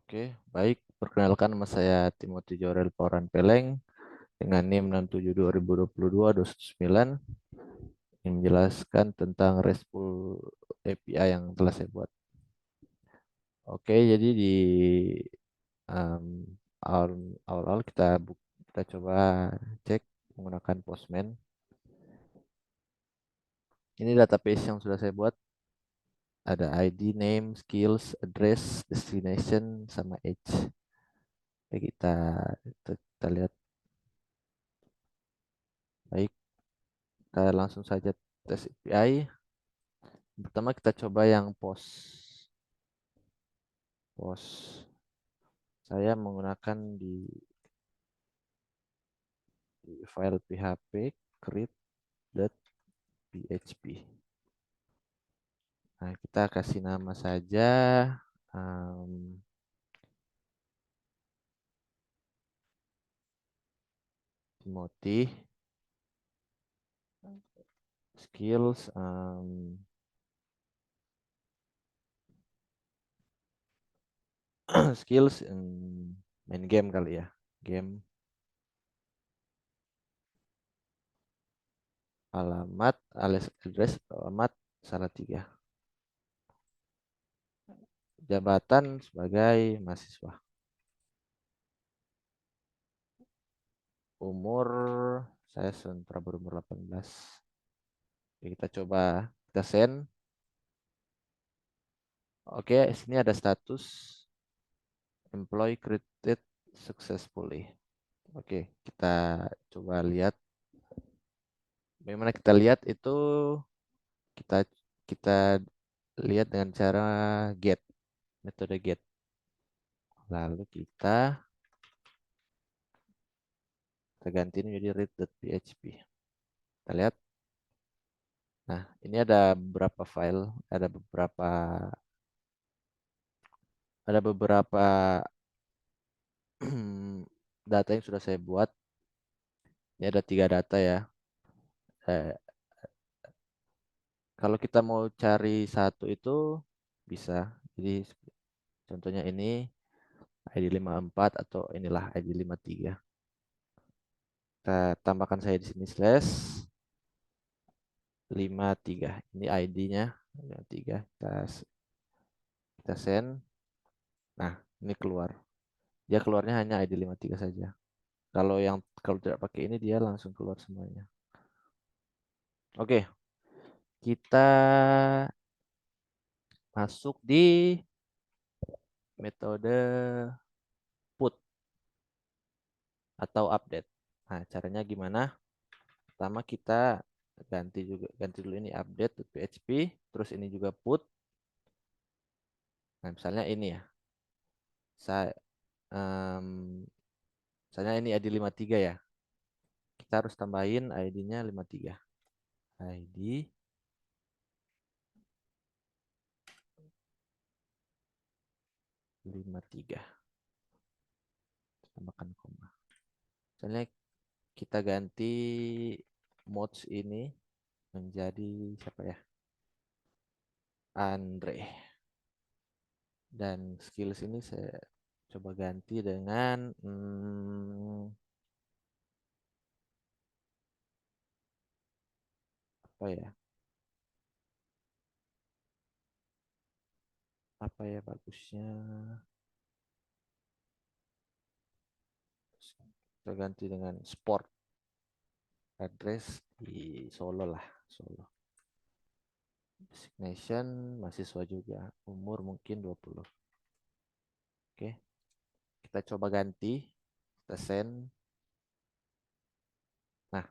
Oke, baik. Perkenalkan nama saya Timothy Jorel Pauran Peleng dengan NIM 67 2022 yang menjelaskan tentang RESTful API yang telah saya buat. Oke, jadi di um, awal-awal kita coba cek menggunakan Postman. Ini database yang sudah saya buat. Ada ID, name, skills, address, destination, sama age. Oke, kita lihat. Baik, kita langsung saja tes API. Pertama kita coba yang post. Saya menggunakan di file php create.php. Nah, kita kasih nama saja um, Timothy skills skills main game kali ya. Game alamat alias address alamat salah tiga. Jabatan sebagai mahasiswa. Umur saya sementara berumur 18. Oke, kita coba kita send. Oke, sini ada status employee created successfully. Oke, kita coba lihat. Bagaimana kita lihat itu kita kita lihat dengan cara get, metode get. Lalu kita ganti menjadi read.php. Kita lihat. Nah, ini ada beberapa file, ada beberapa data yang sudah saya buat. Ini ada 3 data ya. Eh, Kalau kita mau cari satu itu bisa. Jadi contohnya ini ID 54 atau inilah ID 53. Kita tambahkan saya di sini slash 53. Ini ID-nya 53. Kita send. Nah, ini keluar. Dia keluarnya hanya ID 53 saja. Kalau tidak pakai ini dia langsung keluar semuanya. Oke, kita masuk di metode put atau update. Nah, caranya gimana? Pertama kita ganti dulu ini update.php, terus ini juga put. Nah, misalnya ini ya. Saya misalnya ini ID 53 ya. Kita harus tambahin ID-nya 53. ID 53. Tambahkan koma. Misalnya kita ganti mods ini menjadi siapa ya? Andre. Dan skills ini saya coba ganti dengan apa ya? Apa ya bagusnya? Kita ganti dengan sport address di Solo lah, Solo. Designation mahasiswa juga, umur mungkin 20. Oke, kita coba ganti, kita send. Nah,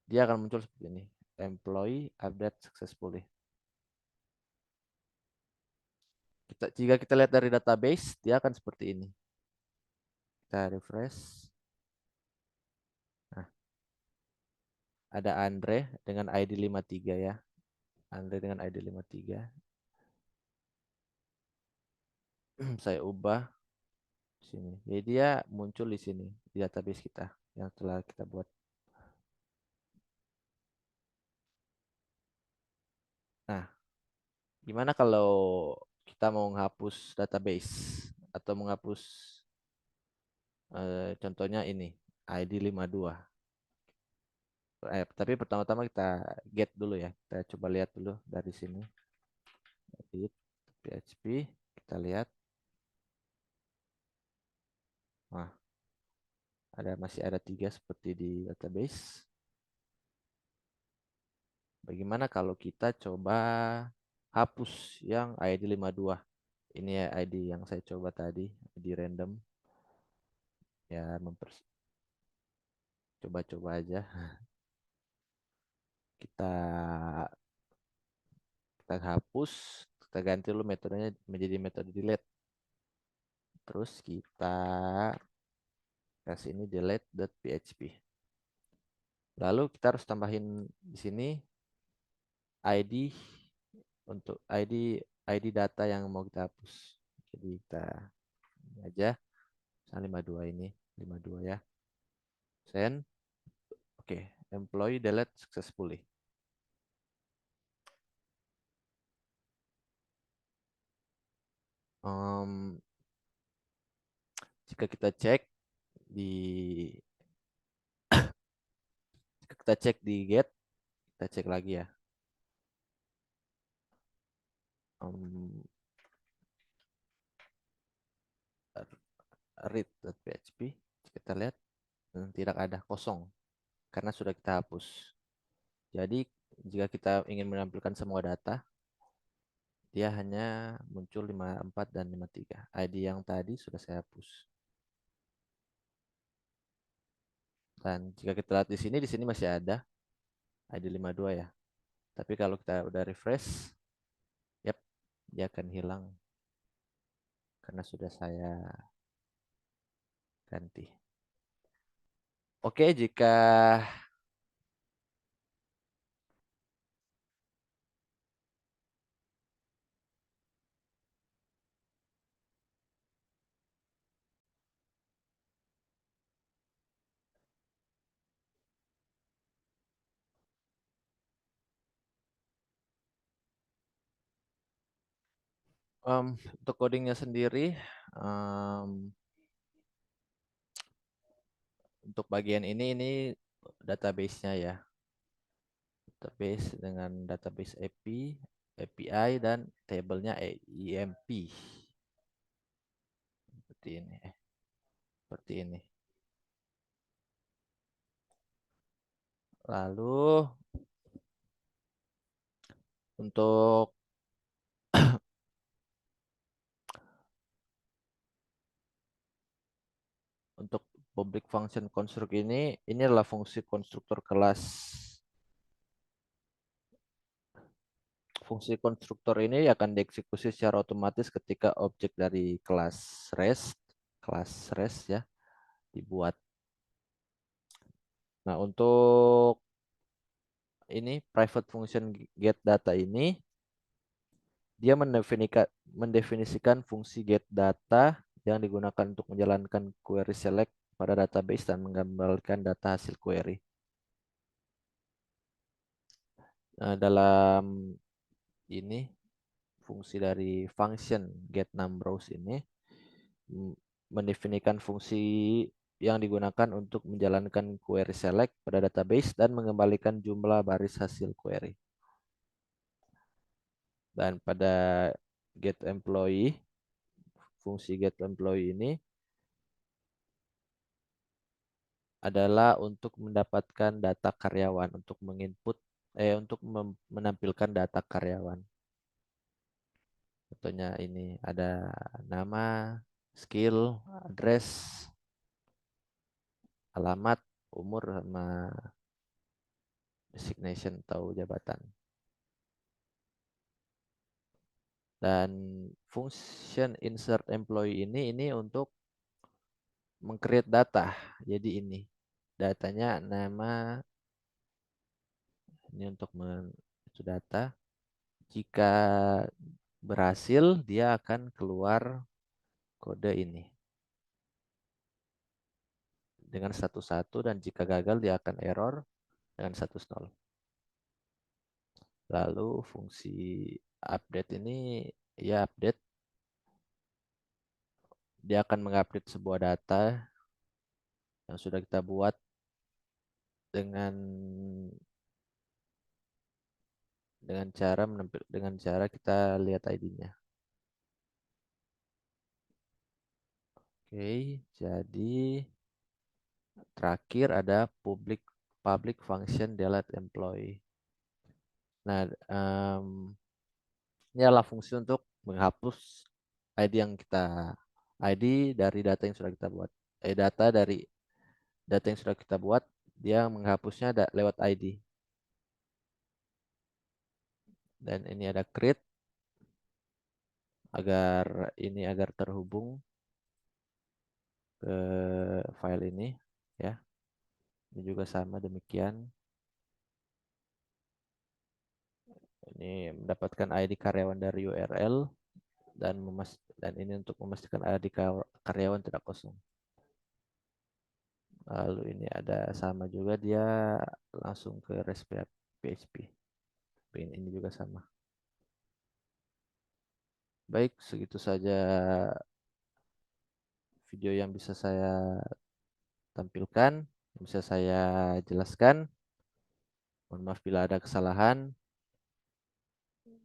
dia akan muncul seperti ini. Employee update successfully. Jika kita lihat dari database, dia akan seperti ini. Kita refresh. Nah, ada Andre dengan ID 53 ya. Andre dengan ID 53. Saya ubah sini. Jadi dia muncul di sini di database kita yang telah kita buat. Nah, gimana kalau kita mau menghapus database atau menghapus contohnya ini ID 52. Tapi pertama-tama kita get dulu ya. Kita coba lihat dulu dari sini. Edit PHP. Kita lihat. Wah, masih ada 3 seperti di database. Bagaimana kalau kita coba hapus yang ID 52? Ini ya ID yang saya coba tadi, ID random. Ya, coba-coba aja. Kita kita hapus, kita ganti dulu metodenya menjadi metode delete. Terus kita kasih ini delete.php. Lalu kita harus tambahin di sini ID untuk ID data yang mau kita hapus. Jadi kita ini aja, misalnya 52 ini, 52 ya. Send. Oke, employee delete successfully. Um, jika kita cek di get, kita cek lagi ya. Um, read.php, kita lihat tidak ada, kosong karena sudah kita hapus. Jadi jika kita ingin menampilkan semua data, dia hanya muncul 54 dan 53. ID yang tadi sudah saya hapus. Dan jika kita lihat di sini masih ada ID 52 ya. Tapi kalau kita udah refresh, yep, dia akan hilang karena sudah saya ganti. Oke, jika untuk codingnya sendiri, um, untuk bagian ini database-nya ya. Database dengan database API dan tabelnya EMP. Seperti ini. Seperti ini. Lalu untuk public function construct ini adalah fungsi konstruktor kelas. Fungsi konstruktor ini akan dieksekusi secara otomatis ketika objek dari kelas REST ya dibuat. Nah, untuk ini private function get data ini dia mendefinisikan fungsi get data yang digunakan untuk menjalankan query select pada database dan menggambarkan data hasil query. Nah, dalam ini fungsi dari function get numbers ini mendefinisikan fungsi yang digunakan untuk menjalankan query select pada database dan mengembalikan jumlah baris hasil query. Dan pada get employee, fungsi get employee ini adalah untuk mendapatkan data karyawan, untuk untuk menampilkan data karyawan. Contohnya ini ada nama, skill, address, alamat, umur, sama designation atau jabatan. Dan function insert employee ini untuk meng-create data. Jadi ini datanya nama, ini untuk itu data. Jika berhasil, dia akan keluar kode ini dengan status 1 dan jika gagal dia akan error dengan status 0. Lalu fungsi update ini ya update Dia akan mengupdate sebuah data yang sudah kita buat dengan dengan cara kita lihat ID-nya. Oke, jadi terakhir ada public function delete employee. Nah, ini adalah fungsi untuk menghapus ID yang kita ID dari data yang sudah kita buat. Data dari data yang sudah kita buat, dia menghapusnya lewat ID. Dan ini ada create agar terhubung ke file ini, ya. Ini juga sama demikian. Ini mendapatkan ID karyawan dari URL dan ini untuk memastikan ID karyawan tidak kosong. Lalu ini ada sama juga, dia langsung ke REST PHP. Ini juga sama. Baik, segitu saja video yang bisa saya tampilkan, bisa saya jelaskan. Mohon maaf bila ada kesalahan.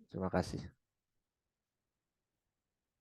Terima kasih.